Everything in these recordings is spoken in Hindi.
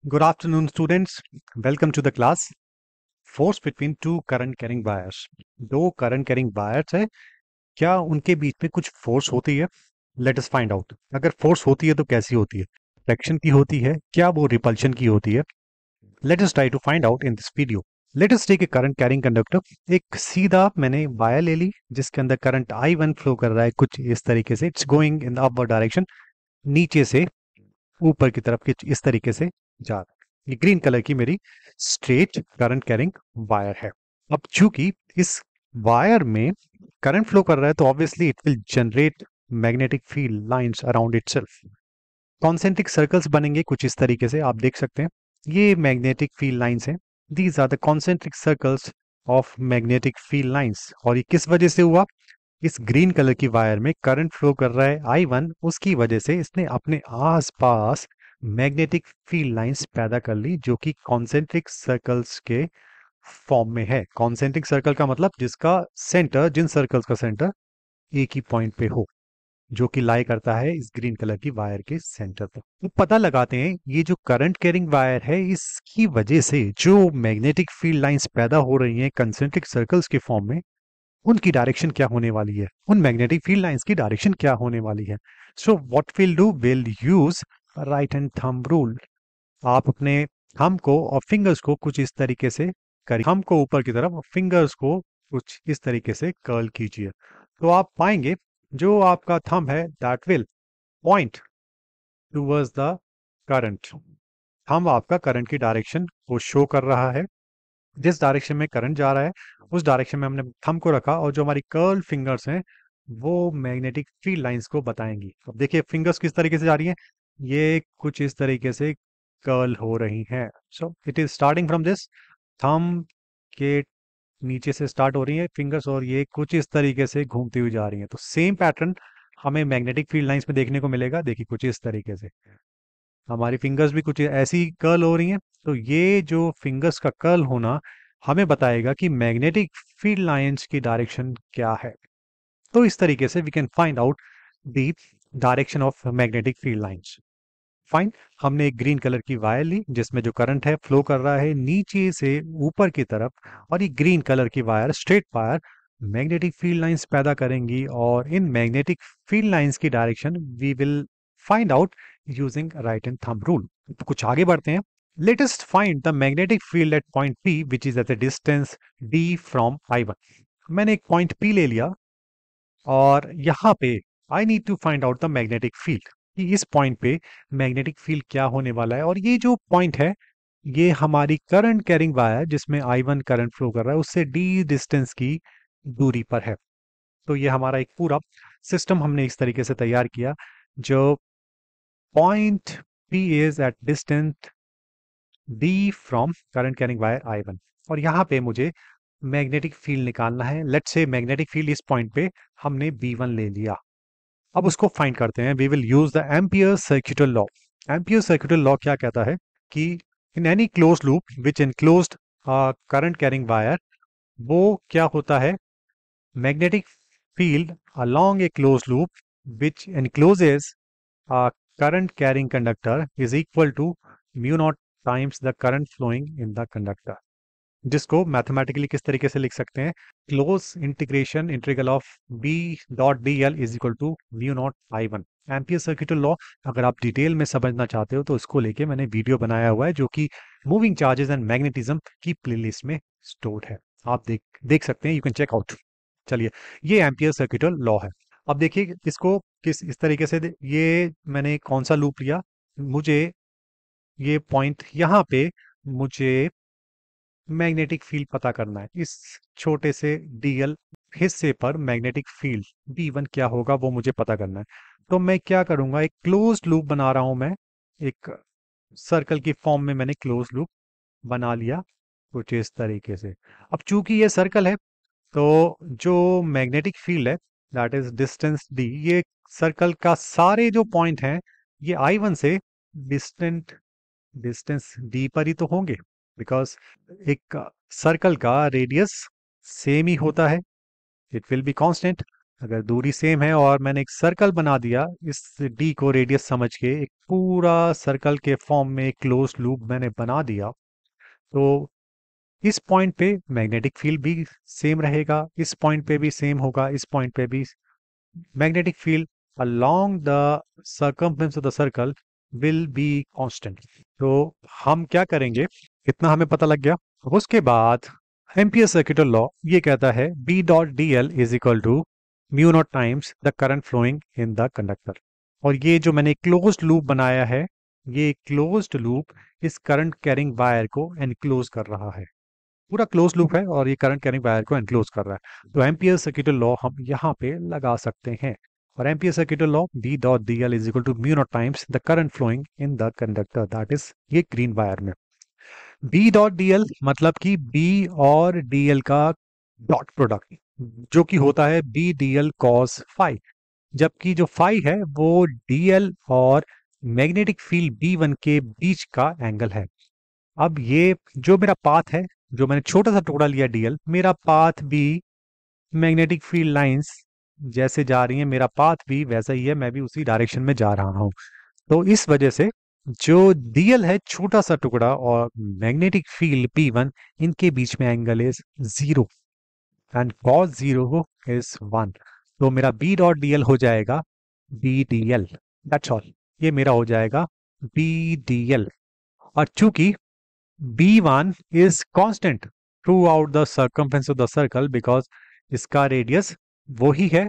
Good afternoon, students. Welcome to the class. Force between two current carrying wires. दो करंट कैरिंग वायर्स है, क्या उनके बीच में कुछ फोर्स होती है? Let us find out. अगर फोर्स होती है तो कैसी होती है? फ्रैक्शन की होती है, क्या वो रिपल्शन की होती है? Let us try to find out in this video. Let us take a current carrying conductor. एक सीधा मैंने वायर ले ली जिसके अंदर करंट I1 फ्लो कर रहा है कुछ इस तरीके से. It's going in the upward direction, नीचे से ऊपर की तरफ कुछ इस तरीके से जा रहा है. ये ग्रीन कलर की मेरी स्ट्रेट करंट कैरिंग वायर है. अब चूंकि इस वायर में करंट फ्लो कर रहा है तो obviously it will generate magnetic field lines around itself. Concentric circles बनेंगे कुछ इस तरीके से, आप देख सकते हैं. ये मैग्नेटिक फील्ड लाइंस हैं. These are the concentric circles of magnetic field lines. और ये किस वजह से हुआ? इस ग्रीन कलर की वायर में करंट फ्लो कर रहा है I1, उसकी वजह से इसने अपने आसपास मैग्नेटिक फील्ड लाइंस पैदा कर ली जो कि कॉन्सेंट्रिक सर्कल्स के फॉर्म में है. कॉन्सेंट्रिक सर्कल का मतलब जिसका सेंटर, जिन सर्कल्स का सेंटर एक ही पॉइंट पे हो, जो कि लाई करता है इस ग्रीन कलर की वायर के सेंटर पर. तो पता लगाते हैं ये जो करंट कैरिंग वायर है इसकी वजह से जो मैग्नेटिक फील्ड लाइंस पैदा हो रही हैं कंसेंट्रिक सर्कल्स के फॉर्म में, उनकी डायरेक्शन क्या होने वाली है, उन मैग्नेटिक फील्ड लाइंस की डायरेक्शन क्या होने वाली है. So what will do, will use right hand thumb rule. आप अपने थंब को और फिंगर्स को कुछ इस तरीके से करिए. थंब को ऊपर की तरफ और फिंगर्स को कुछ इस तरीके से कर्ल कीजिए, तो आप पाएंगे जो आपका थंब है that will point towards the current. Thumb आपका करंट की डायरेक्शन को शो कर रहा है. जिस डायरेक्शन में करंट जा रहा है उस डायरेक्शन में हमने थंब को रखा और जो हमारी कर्ल फिंगर्स हैं वो मैग्नेटिक फील्ड लाइंस को बताएंगी. अब देखिए फिंगर्स किस तरीके से जा रही हैं, ये कुछ इस तरीके से कर्ल हो रही हैं. So it is starting from this thumb के नीचे से स्टार्ट हो रही है फिंगर्स और ये कुछ इस तरीके से घूमती हुई जा रही हैं. तो सेम पैटर्न हमें मैग्नेटिक फील्ड लाइंस में देखने को मिलेगा. देखिए कुछ इस तरीके से हमारी फिंगर्स भी कुछ ऐसी कर्ल हो रही हैं. तो ये जो फिंगर्स का कर्ल होना हमें बताएगा कि मैग्नेटिक फील्ड लाइंस की डायरेक्शन क्या है. तो इस तरीके से we can find out the direction of magnetic field lines. Fine, हमने एक ग्रीन कलर की वायर ली जिसमें जो करंट है फ्लो कर रहा है नीचे से ऊपर की तरफ, और ये ग्रीन कलर की wire, straight wire, magnetic field lines पैदा करेंगी और इन मैग्नेटिक फील्ड लाइंस की direction we will find out using right hand thumb rule. कुछ आगे बढ़ते हैं. Let's find the magnetic field at point P which is at the distance D from I1. मैंने एक पॉइंट P ले लिया और यहाँ पे I need to find out the magnetic field कि इस पॉइंट पे मैग्नेटिक फील्ड क्या होने वाला है. और ये जो पॉइंट है ये हमारी करंट कैरिंग वायर जिसमें I1 करंट फ्लो कर रहा है उससे D डिस्टेंस की दूरी पर है. तो ये हमारा एक पूरा सिस्टम हमने इस तरीके से तैयार किया. जो point P is at distance D from current carrying wire I1, और यहाँ पे मुझे मैग्नेटिक फील्ड निकालना है. लेट्स से मैग्नेटिक फील्ड इस पॉइंट पे हमने V1 ले लिया. अब उसको फाइंड करते हैं. We will use the ampere circuital law. Ampere circuital law क्या कहता है कि in any close loop which enclosed current carrying wire, वो क्या होता है, magnetic field along a closed loop which encloses a current carrying conductor is equal to mu naught times the current flowing in the conductor. जिसको मैथमेटिकली किस तरीके से लिख सकते हैं, close integration integral of B dot DL is equal to mu naught I1. Ampere circuital law अगर आप डिटेल में समझना चाहते हो तो इसको लेके मैंने वीडियो बनाया हुआ है जो कि मूविंग चार्जेस एंड मैग्नेटिज्म की प्लेलिस्ट में स्टोर्ड है. आप देख सकते हैं, यू कैन चेक आउट. चलिए, ये एम्पियर सर्क्यूटल लॉ है. अब देखिए इसको किस इस तरीके से ये मैंने कौन सा लूप लिया, मुझे ये पॉइंट यहाँ पे मुझे मैग्नेटिक फील्ड पता करना है. इस छोटे से DL हिस्से पर मैग्नेटिक फील्ड B1 क्या होगा वो मुझे पता करना है. तो मैं क्या करूंगा, एक क्लोज्ड लूप बना रहा हूं मैं. एक सर्कल की फॉर्म में मैंने क्लोज लूप बना लिया कुछ इस तरीके से. अब चूंकि ये सर्कल है तो जो मैग्नेटिक फील्ड है दैट इज डिस्टेंस D, ये सर्कल का सारे जो पॉइंट हैं ये I1 से डिस्टेंट डिस्टेंस D पर ही तो होंगे, बिकॉज एक सर्कल का रेडियस सेम ही होता है, इट विल बी कांस्टेंट. अगर दूरी सेम है और मैंने एक सर्कल बना दिया इस डी को रेडियस समझ के, एक पूरा सर्कल के फॉर्म में एक क्लोज लूप मैंने बना दिया, तो इस पॉइंट पे मैग्नेटिक फील्ड भी सेम रहेगा, इस पॉइंट पे भी सेम होगा, इस पॉइंट पे भी magnetic field along the circumference of the circle will be constant. तो हम क्या करेंगे, इतना हमें पता लग गया। अब उसके बाद एम्पियर सर्किट लॉ ये कहता है B dot D L is equal to mu naught times the current flowing in the conductor. और ये जो मैंने क्लोज्ड लूप बनाया है, ये क्लोज्ड लूप इस करंट कैरिंग वायर को एनक्लोज कर रहा है, पूरा क्लोज लूप है और ये करंट कैरिंग वायर को एनक्लोज कर रहा है। तो एम्पियर सर्किट लॉ हम यहाँ पे लगा सकते हैं, और ampere circuit law B dot D L is equal to mu naught times the current flowing in the conductor, that is ये ग्रीन वायर में। बी डॉट डी एल मतलब कि बी और डी एल का डॉट प्रोडक्ट, जो कि होता है B D L cos phi, जबकि जो फाई है वो डी एल और मैग्नेटिक फील्ड बी वन के बीच का एंगल है। अब ये जो मेरा पाथ है, जो मैंने छोटा सा टुकड़ा लिया डीएल, मेरा पाथ भी मैग्नेटिक फील्ड लाइंस जैसे जा रही हैं, मेरा पाथ भी वैसा ही है, मैं भी उसी डायरेक्शन में जा रहा हूं। तो इस वजह से जो डीएल है छोटा सा टुकड़ा और मैग्नेटिक फील्ड पी वन, इनके बीच में angle is 0 and cos 0 is 1। तो मेरा बी डॉट डीएल हो जाएगा B D L, that's all. ये मेरा हो जाएगा बी डी एल। और चूंकि B1 is constant throughout the circumference of the circle because इसका रेडियस वो ही है।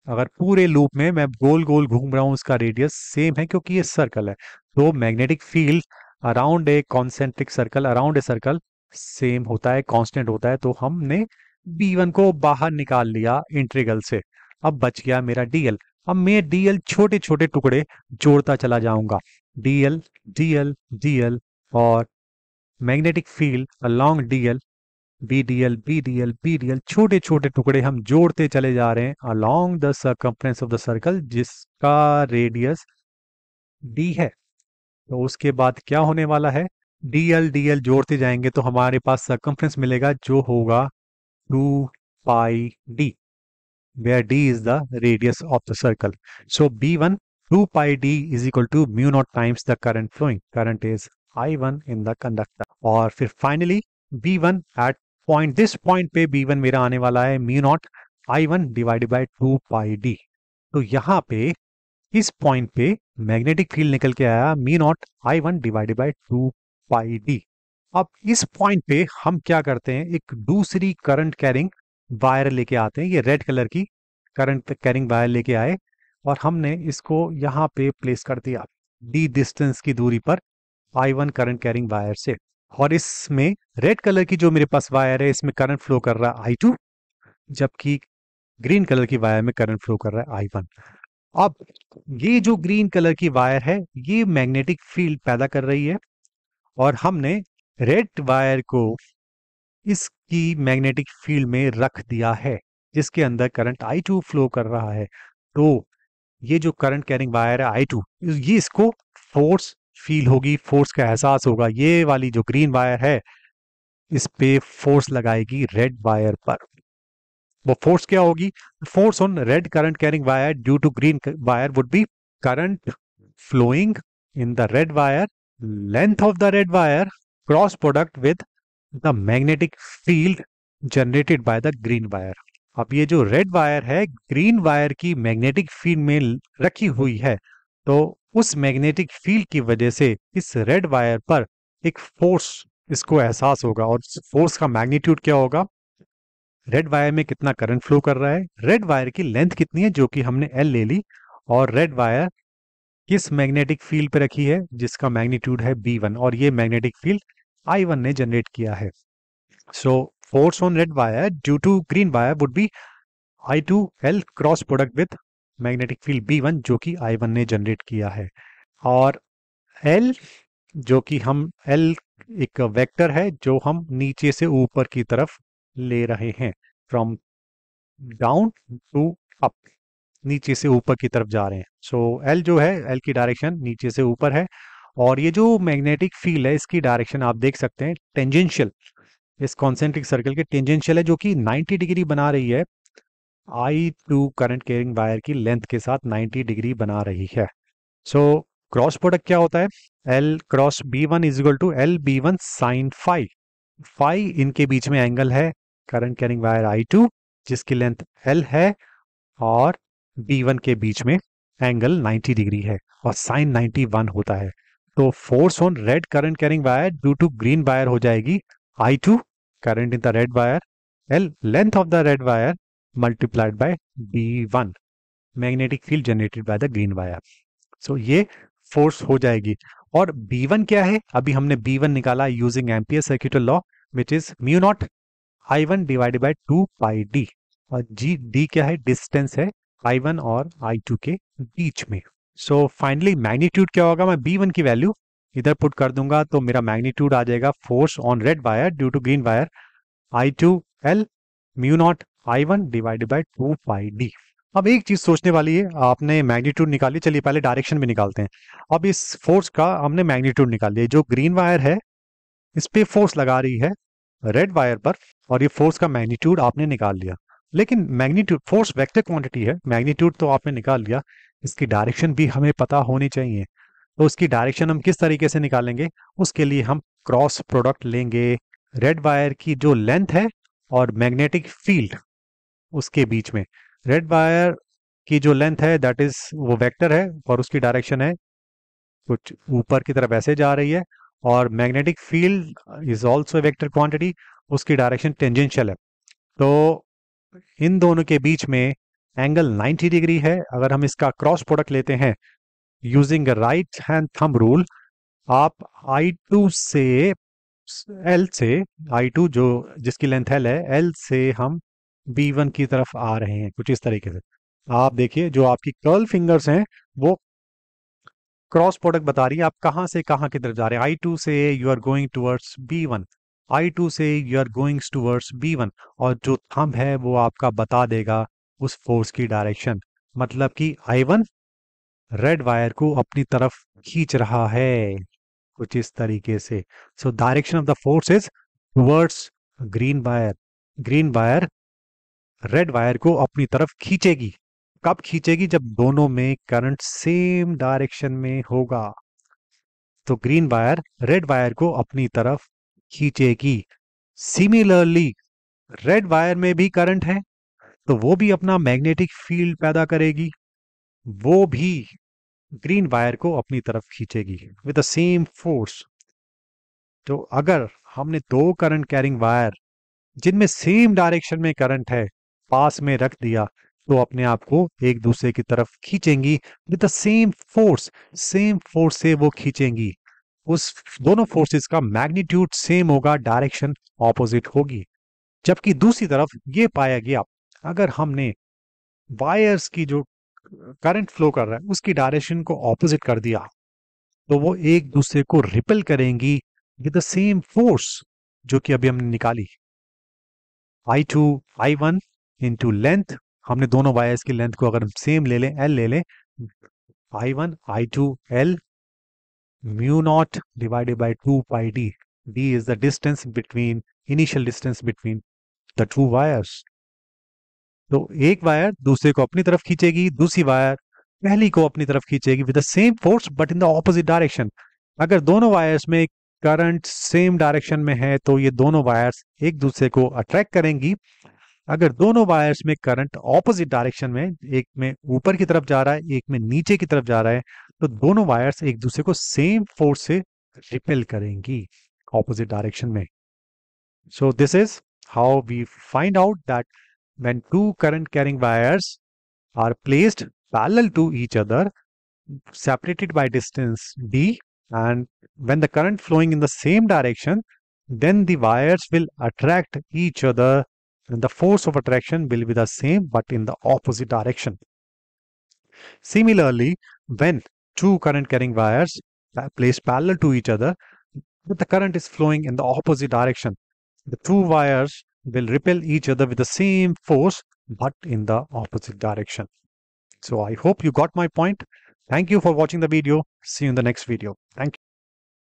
अगर पूरे लूप में मैं गोल गोल घूम रहा हूं, उसका रेडियस सेम है क्योंकि ये सर्कल है। तो magnetic field around a concentric circle, around a circle same होता है, कांस्टेंट होता है। तो हमने B1 को बाहर निकाल लिया इंटीग्रल से। अब बच गया मेरा डीएल। अब मैं डीएल छोटे छोटे टुकड़े जोड़ता चला जाऊंगा, डीएल डीएल डीएल, और magnetic field along DL, B D L B D L B D L, छोटे छोटे टुकड़े हम जोड़ते चले जा रहे हैं along the circumference of the circle जिसका रेडियस डी है। तो उसके बाद क्या होने वाला है, डी एल जोड़ते जाएंगे तो हमारे पास सर्कमफ्रेंस मिलेगा जो होगा 2 pi d, where d is the radius of the circle. So b1 2 pi d is equal to mu naught times the current flowing. Current is I1 in the conductor. और फिर finally B1 at point, this point पे B1 मेरा आने वाला है mu naught I1 divided by 2 pi d। तो यहाँ पे इस पॉइंट पे मैग्नेटिक फील्ड निकल के आया mu naught I1 divided by 2 pi d। अब इस पॉइंट पे हम क्या करते हैं, एक दूसरी करंट कैरिंग वायर लेके आते हैं, ये रेड कलर की करंट कैरिंग वायर लेके आए और हमने इसको यहाँ पे प्लेस कर दिया डी डिस्टेंस की दूरी पर I1 करंट कैरिंग वायर से। और इसमें रेड कलर की जो मेरे पास वायर है इसमें करंट फ्लो कर रहा है I2, जबकि ग्रीन कलर की वायर में करंट फ्लो कर रहा है I1। अब ये जो ग्रीन कलर की वायर है ये मैग्नेटिक फील्ड पैदा कर रही है, और हमने रेड वायर को इसकी मैग्नेटिक फील्ड में रख दिया है जिसके अंदर करंट I2 फ्लो कर रहा है। तो ये जो करंट कैरिंग वायर है I2, ये इसको फोर्स फील होगी, फोर्स का एहसास होगा। ये वाली जो ग्रीन वायर है इस पे फोर्स लगाएगी रेड वायर पर। वो फोर्स क्या होगी, force on red current carrying wire due to green wire would be current flowing in the red wire, length of the red wire cross product with the magnetic field generated by the green wire. अब ये जो रेड वायर है ग्रीन वायर की मैग्नेटिक फील्ड में रखी हुई है, तो उस मैग्नेटिक फील्ड की वजह से इस रेड वायर पर एक फोर्स इसको एहसास होगा, और फोर्स का मैग्नीट्यूड क्या होगा, रेड वायर में कितना करंट फ्लो कर रहा है, रेड वायर की लेंथ कितनी है जो कि हमने एल ले ली, और रेड वायर किस मैग्नेटिक फील्ड पे रखी है जिसका मैग्नीट्यूड है B1, और ये मैग्नेटिक फील्ड I1 ने जनरेट किया है। So force on red wire due to green wire would be I2L cross product with magnetic field B1 जो कि I1 ने जनरेट किया है। और L जो कि हम L एक वेक्टर है जो हम नीचे से ऊपर की तरफ ले रहे हैं, फ्रॉम डाउन टू अप, नीचे से ऊपर की तरफ जा रहे हैं। सो L जो है, L की डायरेक्शन नीचे से ऊपर है, और ये जो मैग्नेटिक फील्ड है इसकी डायरेक्शन आप देख सकते हैं टेंजेंशियल, इस कॉन्सेंट्रिक सर्कल के टेंजेंशियल है जो कि 90 डिग्री बना रही है I2 करंट कैरिंग वायर की लेंथ के साथ 90 डिग्री बना रही है। सो क्रॉस प्रोडक्ट क्या होता है? L cross B1 is equal to LB1 sine phi. Phi इनके बीच में एंगल है, करंट कैरिंग वायर I2 जिसकी लेंथ L है और B1 के बीच में एंगल 90 डिग्री है और साइन 91 होता है। तो force on red current carrying wire due to green wire हो जाएगी I2 current in the red wire L length of the red wire multiplied by B1 magnetic field generated by the green wire. So ये फोर्स हो जाएगी। और B1 क्या है? अभी हमने B1 निकाला using ampere circuital law which is mu naught I1 divided by 2 pi d। और जी डी क्या है? डिस्टेंस है I1 और I2 के बीच में। सो फाइनली मैग्नीट्यूड क्या होगा? मैं B1 की वैल्यू इधर पुट कर दूंगा तो मेरा मैग्नीट्यूड आ जाएगा force on red wire due to green wire I2L mu naught I1 divided by 2 pi d। अब एक चीज सोचने वाली है, आपने मैग्नीट्यूड निकाली, चलिए पहले डायरेक्शन भी निकालते हैं। अब इस फोर्स का हमने मैग्नीट्यूड निकाल लिया, जो ग्रीन वायर है इस पे फोर्स लगा रही है रेड वायर पर, और ये फोर्स का मैग्नीट्यूड आपने निकाल लिया। लेकिन मैग्नीट्यूड फोर्स वेक्टर क्वांटिटी है, मैग्नीट्यूड तो आपने निकाल लिया, इसकी डायरेक्शन भी हमें पता होनी चाहिए। तो उसकी डायरेक्शन हम किस तरीके से निकालेंगे? उसके लिए हम क्रॉस प्रोडक्ट लेंगे रेड वायर की जो लेंथ है और मैग्नेटिक फील्ड उसके बीच में। रेड वायर की जो लेंथ है दैट इज वो वेक्टर है और उसकी डायरेक्शन है कुछ ऊपर की तरफ ऐसे जा रही है, और magnetic field is also vector quantity, उसकी डायरेक्शन टेंजेंशियल है। तो इन दोनों के बीच में एंगल 90 डिग्री है। अगर हम इसका क्रॉस प्रोडक्ट लेते हैं using right hand thumb rule, आप I2 से L से I2 जो जिसकी लेंथ L है, L से हम B1 की तरफ आ रहे हैं कुछ इस तरीके से। आप देखिए जो आपकी कर्ल फिंगर्स हैं वो क्रॉस प्रोडक्ट बता रही है आप कहां से कहां की तरफ जा रहे हैं। I2 से you are going towards B1, I2 से you are going towards B1, और जो थंब है वो आपका बता देगा उस फोर्स की डायरेक्शन। मतलब कि I1 रेड वायर को अपनी तरफ खींच रहा है कुछ इस तरीके से। So direction of the force is towards green wire. Green wire red wire को अपनी तरफ खींचेगी। कब खींचेगी? जब दोनों में करंट सेम डायरेक्शन में होगा तो ग्रीन वायर रेड वायर को अपनी तरफ खींचेगी। सिमिलरली रेड वायर में भी करंट है तो वो भी अपना मैग्नेटिक फील्ड पैदा करेगी, वो भी ग्रीन वायर को अपनी तरफ खींचेगी विद द सेम फोर्स। तो अगर हमने दो करंट कैरिंग वायर जिनमें सेम डायरेक्शन में करंट है पास में रख दिया तो अपने आप को एक दूसरे की तरफ खींचेंगी with the same force. Same force से वो खींचेंगी, उस दोनों फोर्सेस का मैग्नीट्यूड सेम होगा, डायरेक्शन ऑपोजिट होगी। जबकि दूसरी तरफ ये पाया गया अगर हमने वायर्स की जो करंट फ्लो कर रहा है उसकी डायरेक्शन को ऑपोजिट कर दिया तो वो एक दूसरे को रिपेल करेंगी विद द सेम फोर्स जो कि अभी हमने निकाली। I2 I1 इंटू लेंथ, हमने दोनों वायर्स की लेंथ को अगर हम सेम ले लें, L ले लें, I1 I2 L mu naught divided by 2 pi d। d is the distance between initial distance between the two wires। तो एक वायर दूसरे को अपनी तरफ खींचेगी, दूसरी वायर पहली को अपनी तरफ खींचेगी with the same force but in the opposite direction. अगर दोनों वायर्स में करंट सेम डायरेक्शन में है तो ये दोनों वायर्स एक दूसरे को अट्रैक्ट करेंगी। अगर दोनों वायर्स में करंट ऑपोजिट डायरेक्शन में, एक में ऊपर की तरफ जा रहा है एक में नीचे की तरफ जा रहा है, तो दोनों वायर्स एक दूसरे को सेम फोर्स से रिपेल करेंगी ऑपोजिट डायरेक्शन में। So this is how we find out that when two current carrying wires are placed parallel to each other separated by distance d, and when the current flowing in the same direction, then the wires will attract each other and the force of attraction will be the same but in the opposite direction. Similarly, when two current carrying wires are placed parallel to each other but the current is flowing in the opposite direction, the two wires will repel each other with the same force but in the opposite direction. So I hope you got my point. Thank you for watching the video. See you in the next video. Thank you.